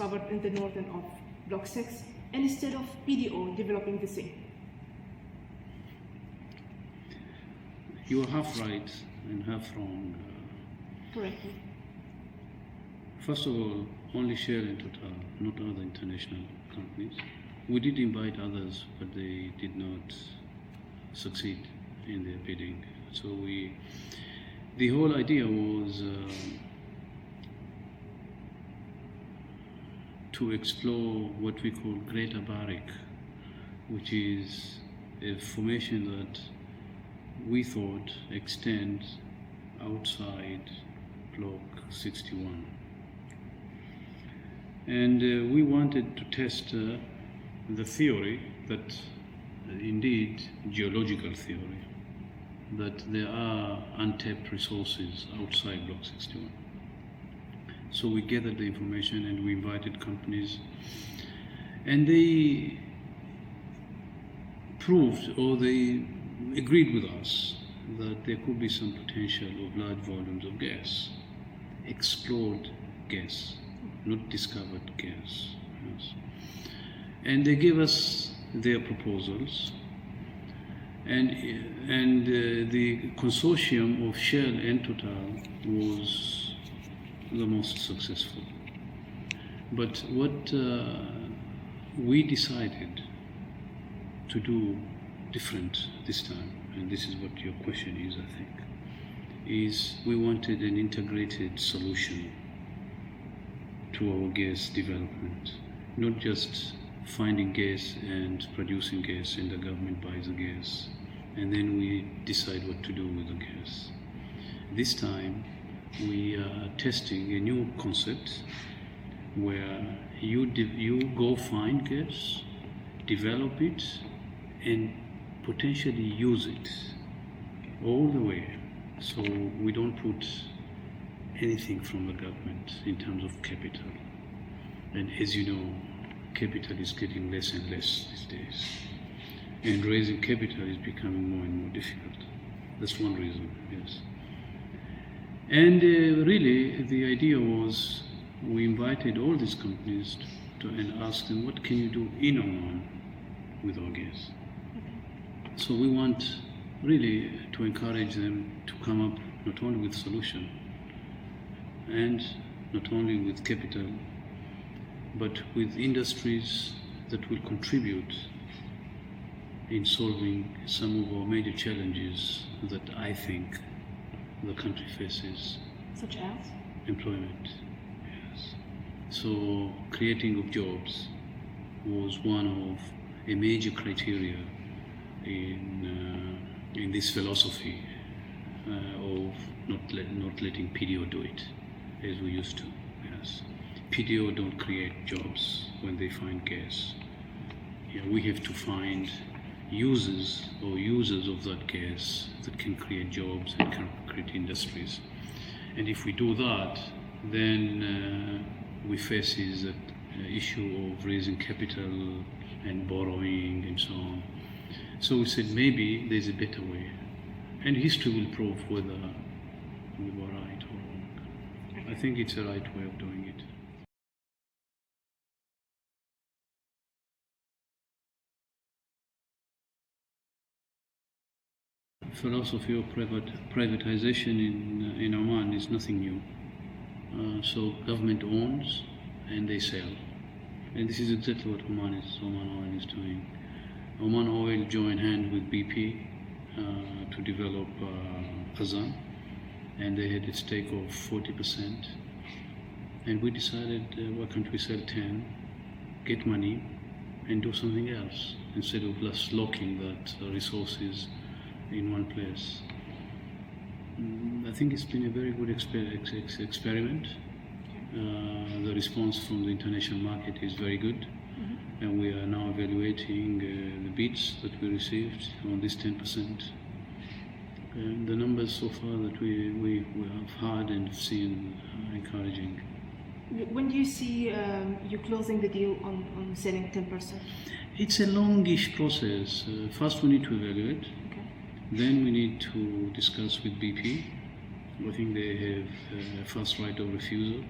discovered in the northern of Block 6, instead of PDO developing the same? You are half right and half wrong. Correctly. First of all, only Shell and Total, not other international companies. We did invite others, but they did not succeed in their bidding. So the whole idea was to explore what we call Greater Barrick, which is a formation that we thought extends outside Block 61. And we wanted to test the theory that, indeed, geological theory, that there are untapped resources outside Block 61. So we gathered the information and we invited companies, and they proved, or they agreed with us, that there could be some potential of large volumes of gas, explored gas, not discovered gas. Yes. And they gave us their proposals, and the consortium of Shell and Total was the most successful. But what we decided to do different this time, and this is what your question is, I think, is we wanted an integrated solution to our gas development, not just finding gas and producing gas and the government buys the gas and then we decide what to do with the gas. This time we are testing a new concept where you go find gas, develop it, and potentially use it all the way. So we don't put anything from the government in terms of capital. And as you know, capital is getting less and less these days. And raising capital is becoming more and more difficult. That's one reason, yes. And really, the idea was we invited all these companies and asked them, what can you do in Oman with our gas? So we want really to encourage them to come up not only with solution and not only with capital, but with industries that will contribute in solving some of our major challenges that I think the country faces. Such as? Employment, yes. So creating of jobs was one of a major criteria in this philosophy of not letting PDO do it as we used to. Yes, PDO don't create jobs when they find gas. Yeah, we have to find users of that gas that can create jobs and can create industries. And if we do that, then we face that issue of raising capital and borrowing and so on. So we said maybe there's a better way, and history will prove whether we were right or wrong. I think it's the right way of doing it. Philosophy of privatization in Oman is nothing new. So government owns and they sell, and this is exactly what Oman Oil is doing. Oman Oil joined hands with BP to develop Khazan, and they had a stake of 40%. And we decided, why can't we sell 10, get money, and do something else instead of just locking that resources in one place. I think it's been a very good experiment. The response from the international market is very good. And we are now evaluating the bids that we received on this 10%. And the numbers so far that we have heard and seen are encouraging. When do you see you closing the deal on selling 10%? It's a longish process. First we need to evaluate. Okay. Then we need to discuss with BP. I think they have first right of refusal.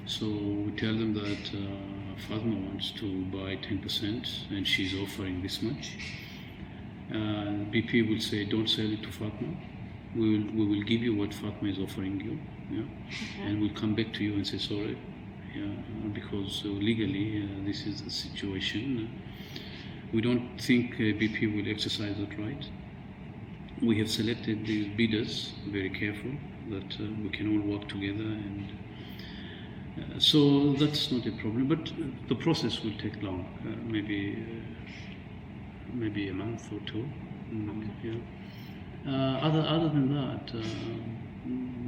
So we tell them that Fatma wants to buy 10% and she's offering this much. BP will say, don't sell it to Fatma. We will give you what Fatma is offering you, yeah? Okay. And we'll come back to you and say sorry, yeah, because legally this is the situation. We don't think BP will exercise that right. We have selected the bidders very careful, that we can all work together, and so that's not a problem. But the process will take long, maybe a month or two. Okay. Yeah. Other than that,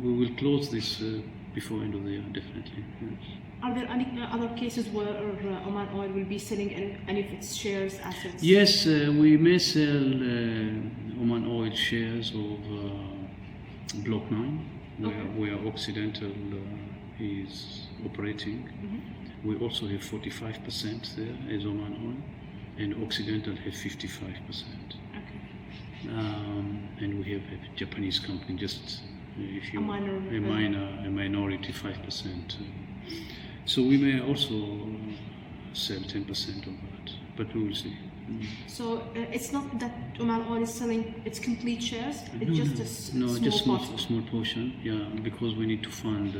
we will close this before end of the year, definitely. Yes. Are there any other cases where Oman Oil will be selling any of its shares, assets? Yes, we may sell Oman Oil shares of Block 9, where Occidental is operating. Mm-hmm. We also have 45% there as Oman Oil, and Occidental have 55%. Okay. And we have a Japanese company, just if you a minority 5%. So we may also sell 10% of that, but we will see. So it's not that Oman Oil is selling its complete shares; it's a small portion. Yeah, because we need to fund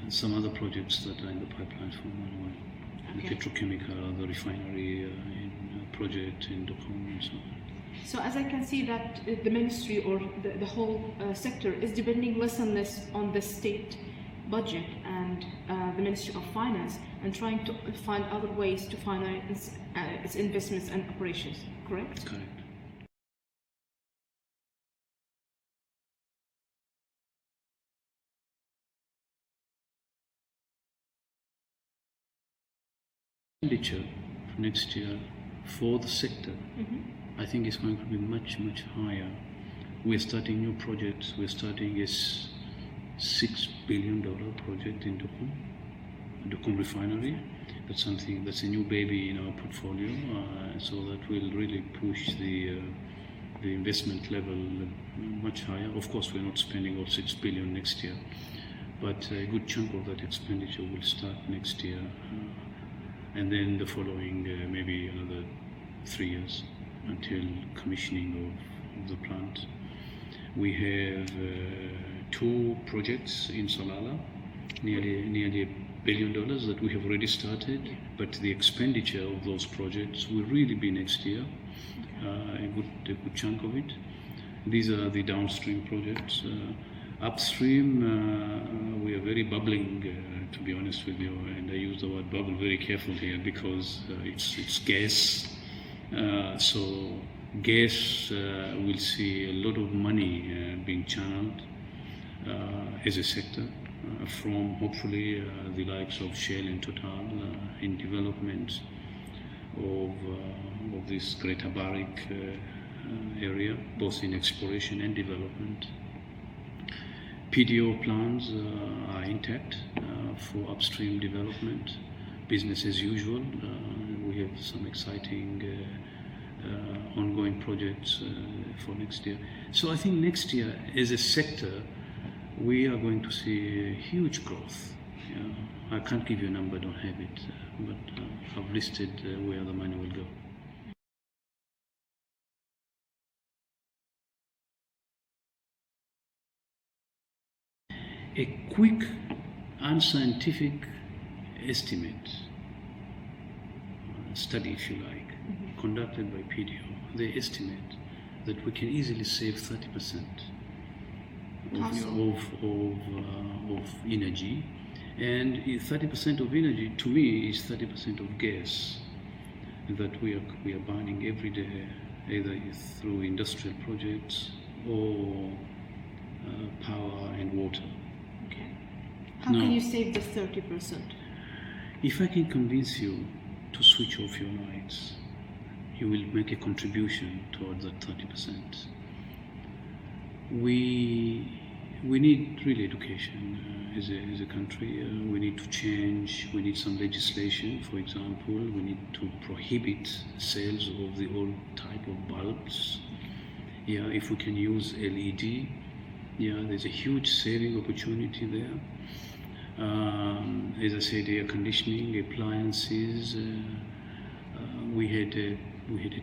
some other projects that are in the pipeline for Oman Oil, the petrochemical, the refinery project in Duqm and so on. So as I can see that the ministry or the whole sector is depending less and less on the state budget and the Ministry of Finance, and trying to find other ways to finance its investments and operations, correct? Correct. Expenditure for next year for the sector, I think it's going to be much higher. We're starting new projects. We're starting a $6 billion project in Duqm refinery. That's something that's a new baby in our portfolio, so that will really push the investment level much higher. Of course, we're not spending all $6 billion next year, but a good chunk of that expenditure will start next year, and then the following maybe another 3 years until commissioning of the plant. We have 2 projects in Salalah, nearly $1 billion that we have already started, but the expenditure of those projects will really be next year, a good chunk of it. These are the downstream projects. Upstream, we are very bubbling, to be honest with you, and I use the word bubble very carefully here because it's gas. So gas will see a lot of money being channeled as a sector from hopefully the likes of Shell and Total in development of this Greater Barik area, both in exploration and development. PDO plans are intact for upstream development, business as usual. We have some exciting ongoing projects for next year. So I think next year, as a sector, we are going to see huge growth. I can't give you a number, I don't have it, but I've listed where the money will go. A quick, unscientific estimate, study if you like, conducted by PDO, they estimate that we can easily save 30% of energy, and 30% of energy to me is 30% of gas that we are burning every day, either through industrial projects or power and water. Okay. How can you save the 30%? If I can convince you to switch off your lights, you will make a contribution towards that 30%. We need really education as a country. We need to change. We need some legislation. For example, we need to prohibit sales of the old type of bulbs. If we can use LED, there's a huge saving opportunity there. As I said, air conditioning, appliances. We had a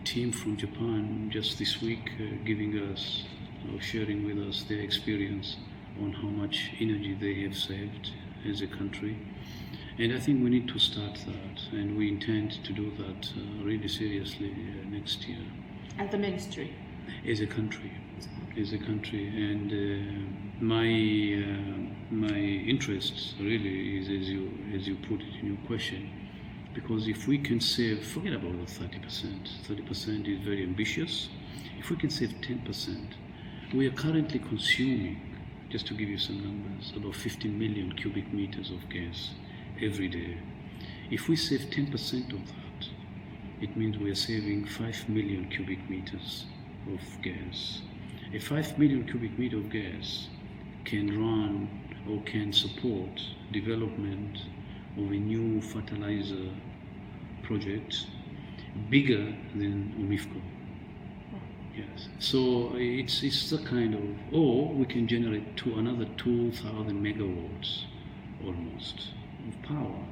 team from Japan just this week giving us, or sharing with us their experience on how much energy they have saved as a country. And I think we need to start that, and we intend to do that really seriously next year. As the ministry? As a country. And my interest really is, as you put it in your question, because if we can save, forget about the 30% is very ambitious. If we can save 10%, we are currently consuming, just to give you some numbers, about 15 million cubic meters of gas every day. If we save 10% of that, it means we are saving 5 million cubic meters of gas. A 5 million cubic meter of gas can run or can support development of a new fertilizer project bigger than UMIFCO. Yes. So it's the kind of, or we can generate another 2,000 megawatts almost of power.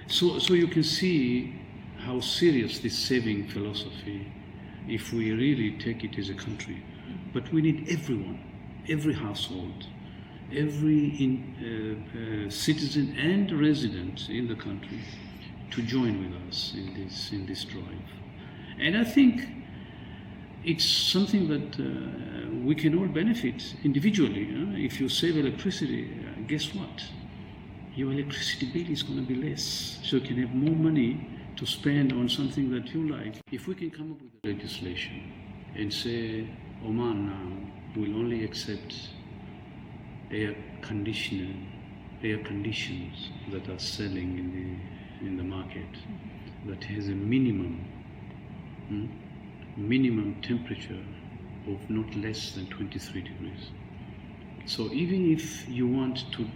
So you can see how serious this saving philosophy, if we really take it as a country. But we need everyone, every household, every citizen and resident in the country to join with us in this drive. And I think it's something that we can all benefit individually. If you save electricity, guess what? Your electricity bill is going to be less, so you can have more money to spend on something that you like. If we can come up with a legislation and say Oman now will only accept air conditions that are selling in the market that has a minimum temperature of not less than 23 degrees. So even if you want to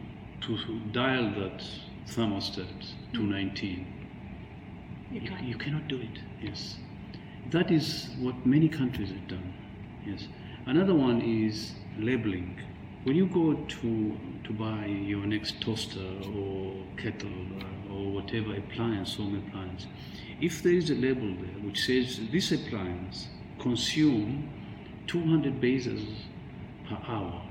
dial that thermostat to 19, you cannot do it. Yes, that is what many countries have done. Yes. Another one is labeling. When you go to buy your next toaster or kettle or whatever appliance, home appliance, if there is a label there which says this appliance consumes 200 bases per hour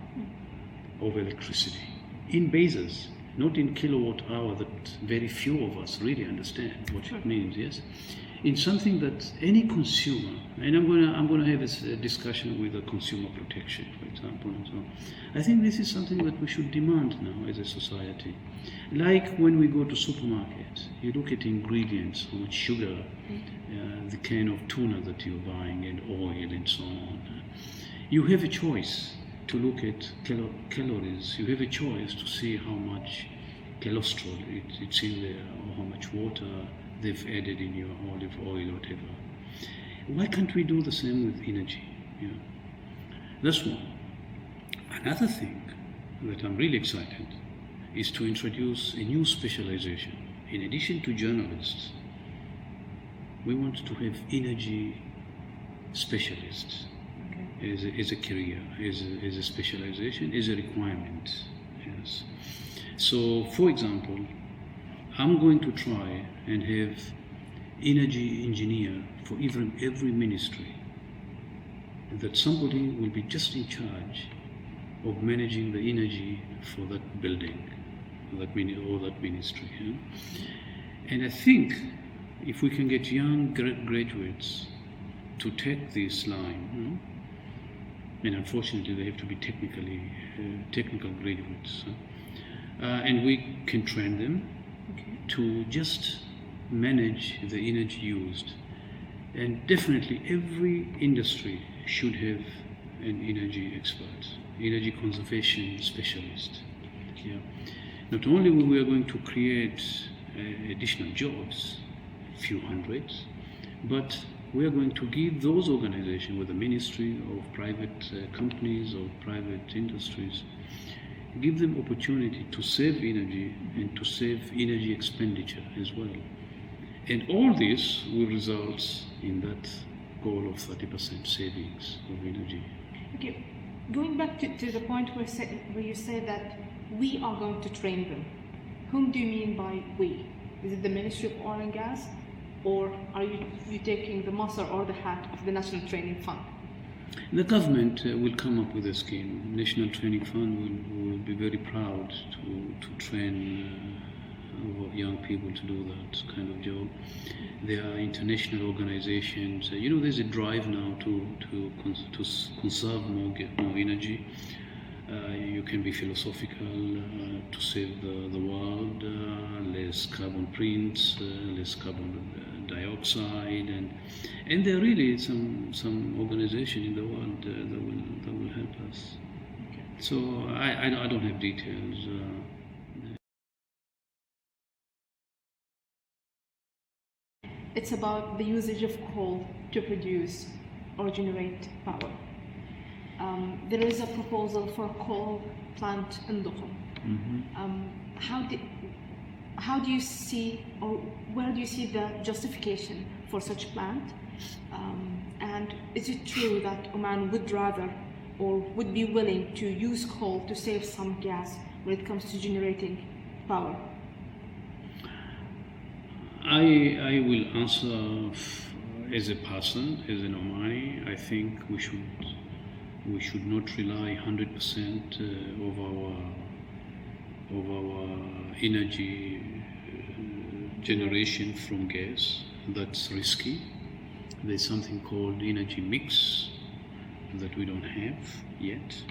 of electricity, in bases, not in kilowatt hour, that very few of us really understand what it means. Yes, in something that any consumer, and I'm going to have a discussion with the consumer protection, for example, and so on. I think this is something that we should demand now as a society. Like when we go to supermarket, you look at ingredients, how much sugar, the can of tuna that you're buying, and oil, and so on. You have a choice to look at calories. You have a choice to see how much cholesterol it's in there, or how much water they've added in your olive oil or whatever. Why can't we do the same with energy? Yeah. That's one. Another thing that I'm really excited is to introduce a new specialization. In addition to journalists, we want to have energy specialists as a career, as a specialization, as a requirement. Yes. So, for example, I'm going to try and have energy engineer for every ministry, that somebody will be just in charge of managing the energy for that building, or that ministry. Yeah? And I think if we can get young graduates to take this line, and unfortunately they have to be technical graduates, and we can train them to just manage the energy used. And definitely every industry should have an energy expert, energy conservation specialist. Yeah. Not only we are going to create additional jobs, a few hundreds, but we are going to give those organizations, whether ministry or private companies or private industries, give them opportunity to save energy and to save energy expenditure as well. And all this will result in that goal of 30% savings of energy. Okay. Going back to the point where you say that we are going to train them, whom do you mean by we? Is it the Ministry of Oil and Gas, or are you taking the muscle or the hat of the National Training Fund? The government will come up with a scheme. National Training Fund will be very proud to train young people to do that kind of job. There are international organizations. There's a drive now to conserve more energy. You can be philosophical to save the world, less carbon prints, less carbon dioxide, and there are really some organization in the world that will help us. Okay. So I don't have details. It's about the usage of coal to produce or generate power. There is a proposal for a coal plant in Duqm. Mm-hmm. How do you see, or where do you see the justification for such a plant? And is it true that Oman would rather or would be willing to use coal to save some gas when it comes to generating power? I will answer as a person, as an Omani. I think we should not rely 100% of our energy generation from gas. That's risky. There's something called energy mix that we don't have yet.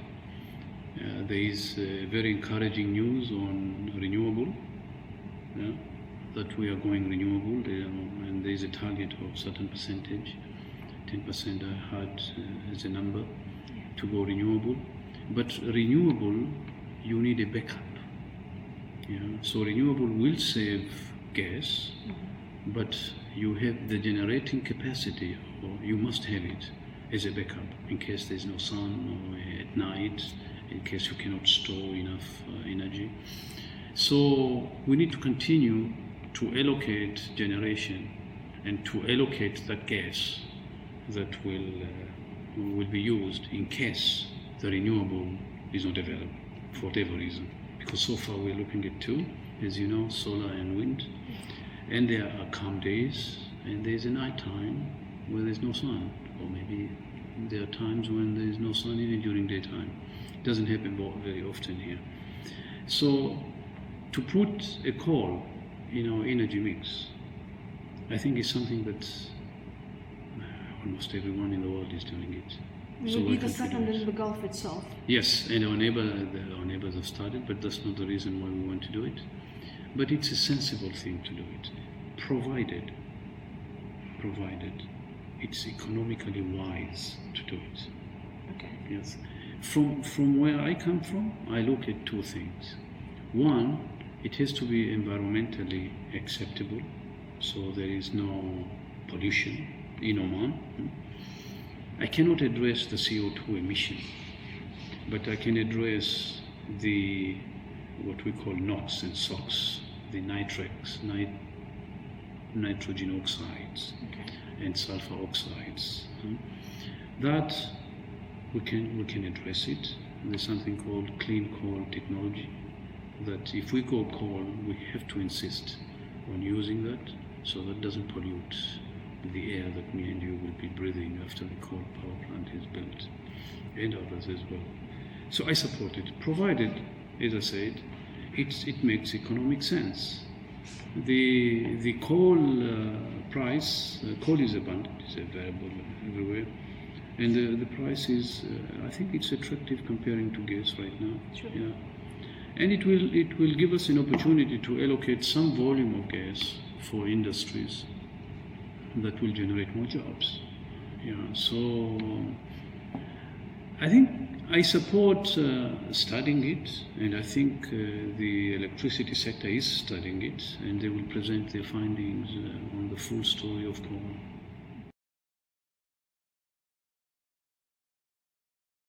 There is very encouraging news on renewable. That we are going renewable, and there is a target of certain percentage, 10% I had as a number, to go renewable. But renewable, you need a backup. So renewable will save gas, but you have the generating capacity, or you must have it as a backup in case there's no sun, or at night, in case you cannot store enough energy. So we need to continue to allocate generation and to allocate that gas that will be used in case the renewable is not available for whatever reason. Because so far we're looking at two, as you know, solar and wind, and there are calm days and there's a night time where there's no sun, or maybe there are times when there's no sun even during daytime. It doesn't happen very often here. So to put a coal energy mix, I think is something that almost everyone in the world is doing it. Will so be the second in the Gulf itself. Yes, and our neighbors have started, but that's not the reason why we want to do it. But it's a sensible thing to do it, provided it's economically wise to do it. Okay. Yes. From where I come from, I look at two things. One, it has to be environmentally acceptable, so there is no pollution in Oman. I cannot address the CO2 emission, but I can address what we call NOx and SOx, the nitrogen oxides, and sulfur oxides. That we can address it. There's something called clean coal technology, that if we go coal, we have to insist on using that so that doesn't pollute the air that me and you will be breathing after the coal power plant is built, and others as well. So I support it, provided, as I said, it makes economic sense. The coal price, coal is abundant, it's available everywhere, and the price is, I think it's attractive comparing to gas right now. Sure. Yeah. And it will give us an opportunity to allocate some volume of gas for industries that will generate more jobs. So I think I support studying it, and I think the electricity sector is studying it, and they will present their findings on the full story of coal.